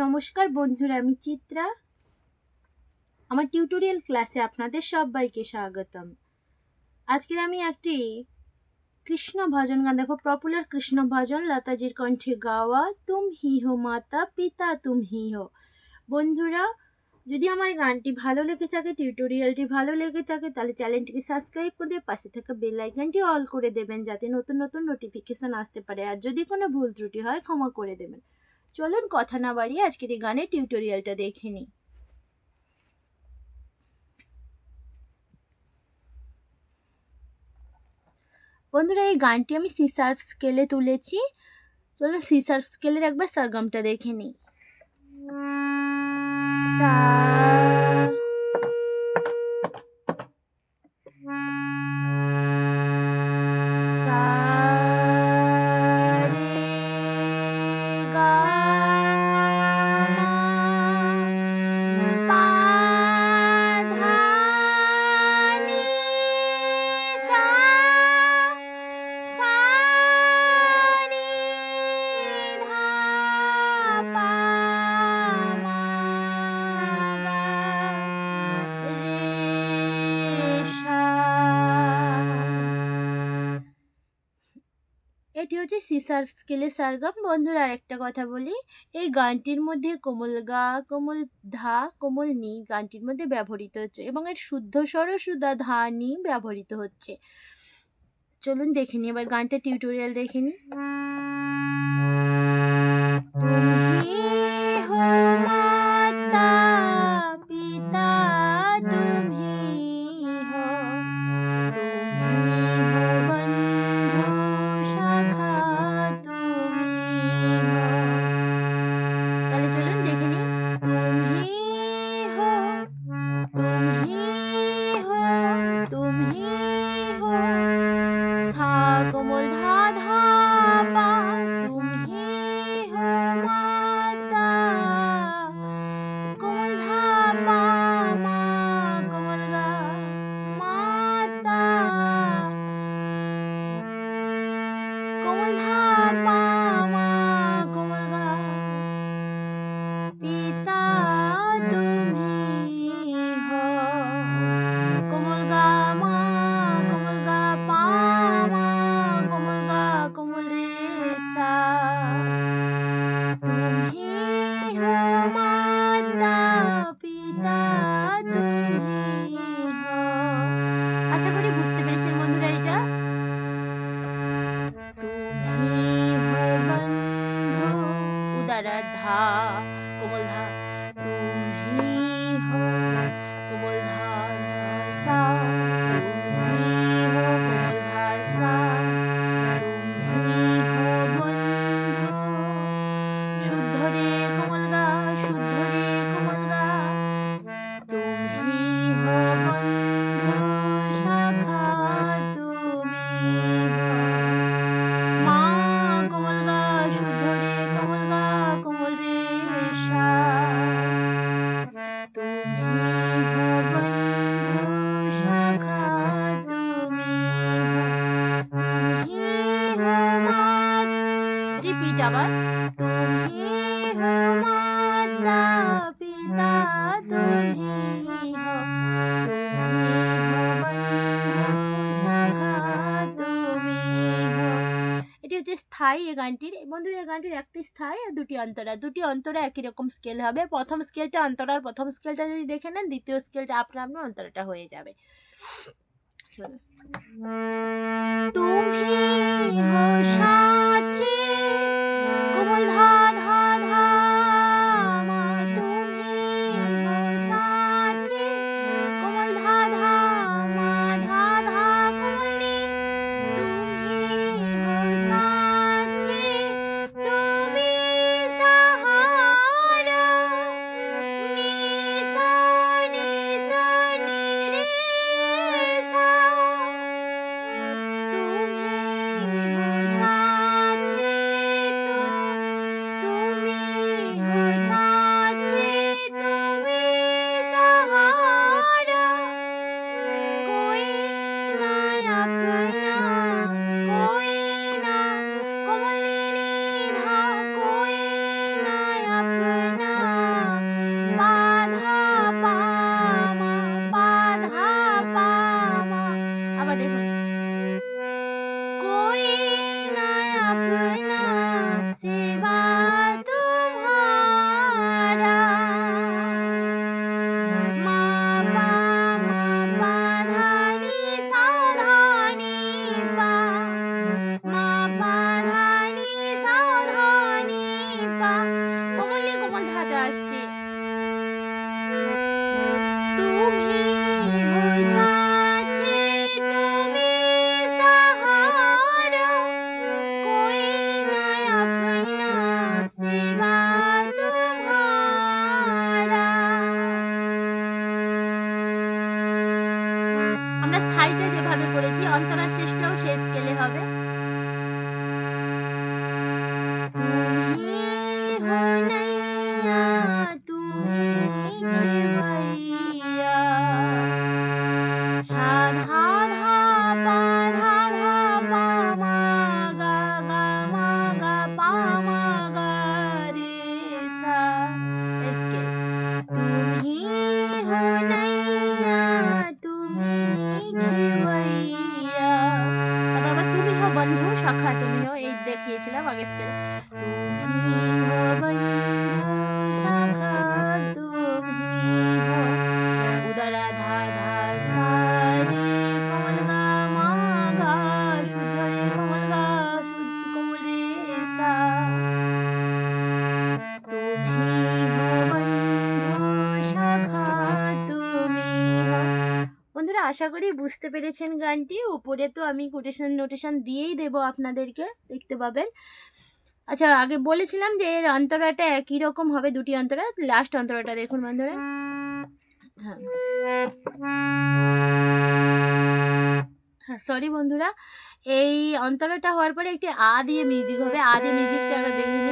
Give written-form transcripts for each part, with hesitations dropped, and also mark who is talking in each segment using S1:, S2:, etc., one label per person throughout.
S1: নমস্কার বন্ধুরা, আমি চিত্রা। আমার টিউটোরিয়াল ক্লাসে আপনাদের সবাইকে স্বাগতম। আজকের আমি একটি কৃষ্ণ ভজন গান দেখো, পপুলার কৃষ্ণ ভজন লতাজির কণ্ঠে গাওয়া, তুম হি হো মাতা পিতা তুম হি হো। বন্ধুরা, যদি আমার গানটি ভালো লেগে থাকে, টিউটোরিয়ালটি ভালো লেগে থাকে, তাহলে চ্যানেলটিকে সাবস্ক্রাইব করে দিয়ে পাশে থাকা বেল আইকনটি অল করে দেবেন, যাতে নতুন নতুন নোটিফিকেশান আসতে পারে। আর যদি কোনো ভুল ত্রুটি হয় ক্ষমা করে দেবেন। চলুন কথা না বাড়িয়ে আজকের এই গানের টিউটোরিয়ালটা দেখে নিই। বন্ধুরা, এই গানটি আমি সি শার্প স্কেলে তুলেছি। চলুন সি শার্প স্কেলের একবার সরগমটা দেখে নিই। সা, সা রে গা মা পা ধা নি সা, সা নি ধা পা মা গা রে সা। এটি হচ্ছে সি শার্প স্কেলের সরগম। বন্ধুরা, আরেকটা কথা বলি, এই গানটির মধ্যে কোমল গা, কোমল ধা, কোমল নি গানটির মধ্যে ব্যবহৃত হচ্ছে এবং এর শুদ্ধ স্বর সুধা ধা নি ব্যবহৃত হচ্ছে। চলুন দেখে নিই এবার গানটা টিউটোরিয়াল দেখে নিই। তুমি হো মাতা পিতা তুমি হো, তুমি হো বন্ধু শাখা তুমি হো। তাহলে চলুন দেখে নিই। তুমি হো, তুমি হো, তুমি হো, সা কোমল ধা ধা পা, তুমি হো মাতা, কোমল ধা পা মা, কোমল গা মাতা, কোমল ধা পা মা, কোমল গা পিতা তুমি হো, কোমল গা মা, কোমল গা পা মা, কোমল গা কোমল রে সা। তুমি হো মাতা পিতা তুমি হো। আশা করি বুঝতে পেরেছেন বন্ধুরা এটা। তুমি হো বন্ধু উদারা ধা কোমল ধা, তুমি হো কোমল ধা সা, তুমি হো কোমল ধা সা, তুমি হো বন্ধু শুদ্ধ রে কোমল গা, শুদ্ধ রে কোমল গা, তুমি হো বন্ধু শাখা তুমি হো। মা কোমল গা শুদ্ধ রে কোমল গা কোমল রে সা, তুমি হো বন্ধু শাখা তুমি হো, তুমি হো মা। রিপিট আবার। তুমি হো মাতা পিতা তুমি হো, তুমি হো বন্ধু শাখা তুমি হো। এটি হচ্ছে স্থায়ী এই গানটির। বন্ধুরা, এই গানটির একটি স্থায়ী আর দুটি অন্তরা। দুটি অন্তরা একই রকম স্কেল হবে। প্রথম স্কেলটা অন্তরার প্রথম স্কেলটা যদি দেখে নেন, দ্বিতীয় স্কেলটা আপনার অন্তরাটা হয়ে যাবে। চলো। তুমি হো সাথী কোমল ধা ধা ধা মা, তুমি হো সাথী কোমল ধা ধা মা, ধা ধা কোমল নি, তুমি হো সাথী, তুমি সাহারা, নি সা নি সা নি রে সা। তুমি হো সাথী हो नैया तुम्हें खेवैया सा धा धा पा धा धा पा मा गा पा मा गा रे सा इसके तुम ही हो नैया तुम्हें खेवैया তারপর আবার তুমি হো বন্ধু সখা তুমি হো এই দেখিয়েছিলাম আগে স্কেলে তুমি হো বন্ধু সখা তুমি হো উদারা ধা ধা সা রে কমল গা মা গা শুদ্ধ রে কমল গা শুদ্ধ কমল রে সা তুমি হো বন্ধু সখা তুমি হো বন্ধুরা আশা করি বুঝতে পেরেছেন গানটি উপরে তো আমি নোটেশন দিয়েই দেবো আপনাদেরকে দেখতে পাবেন আচ্ছা আগে বলেছিলাম যে এর অন্তরাটা একই রকম হবে দুটি অন্তরা লাস্ট অন্তরাটা দেখুন বন্ধুরা হ্যাঁ সরি বন্ধুরা এই অন্তরাটা হওয়ার পরে একটি আ দিয়ে মিউজিক হবে আ দিয়ে মিউজিকটা আগে দেখে নিন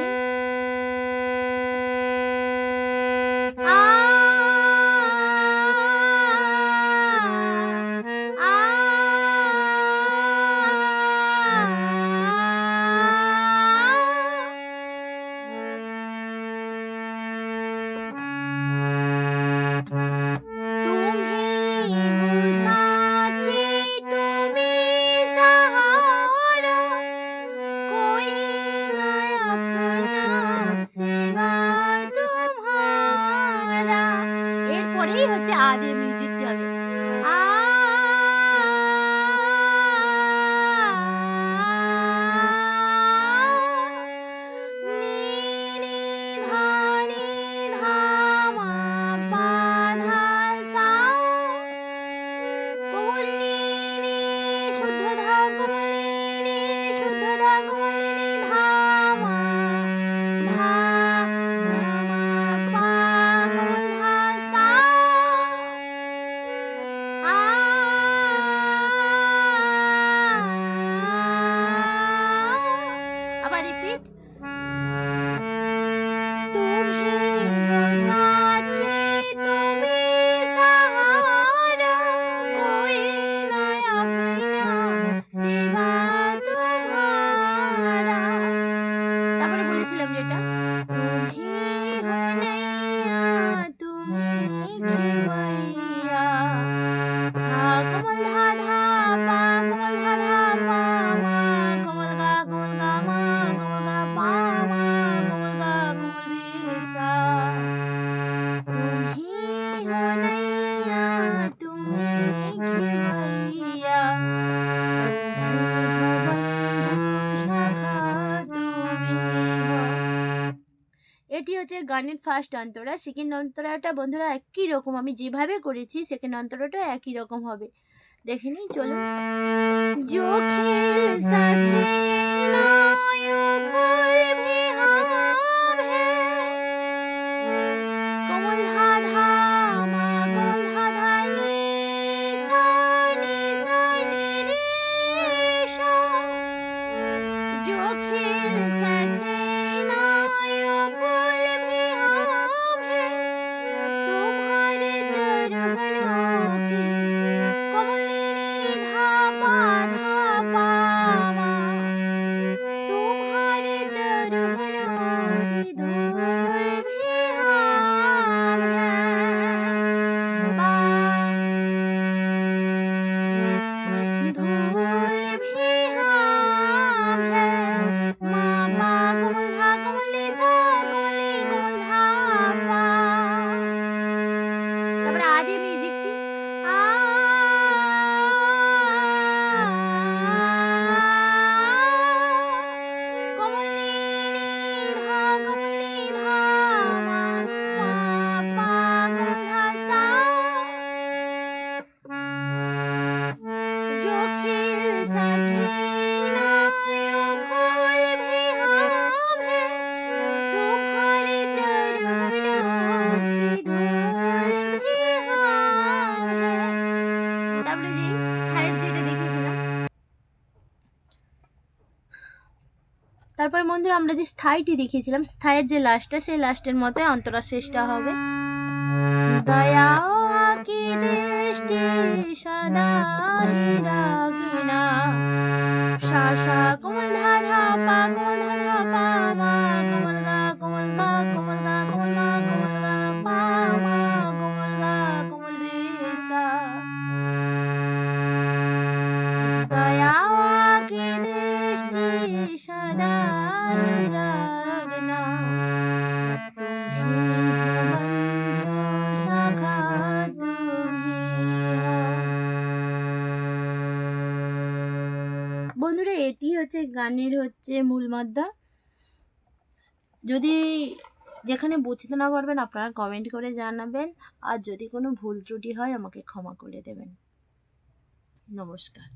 S1: এরপরেই হচ্ছে আ দিয়ে মিউজিকটা হবে আবার রিপিট তারপরে বলেছিলাম যেটা এটি হচ্ছে গানের ফার্স্ট অন্তরা সেকেন্ড অন্তরাটা বন্ধুরা একই রকম আমি যেভাবে করেছি সেকেন্ড অন্তরাটা একই রকম হবে দেখে নিই চলুন जो खेल सके नायो भूल भी हम है कमल धा धा मा कमल धा धा नी सा रे सा जो खेल सके नायो भूल भी हम है तुम्हारे चरणों की कमल धा पा धा पा मा तुम्हारे चरणों বন্ধুরা আমরা যে স্থায়ীটি দেখিয়েছিলাম, স্থায়ের যে লাস্টটা, সেই লাস্টের মতে অন্তরা শেষটা হবে। দয়াও আঁকি দৃষ্টি সদাই রাখিনা, সা সা কোমল ধা ধা পা কোমল ধা ধা পা মা কোমল গা কোমল গা কোমল গা কোমল মা কোমল গা পা মা কোমল গা কোমল রে সা। দয়াও আঁকি দৃষ্টি সদাই রাখনা, তুমি हो बंधु सखा তুমি हो। বন্ধুরা এটি হচ্ছে গানের মূল মাদ্দা। যদি যেখানে বুঝতে না পারবেন আপনারা কমেন্ট করে জানাবেন, আর যদি কোনো ভুল ত্রুটি হয় আমাকে ক্ষমা করে দেবেন। নমস্কার।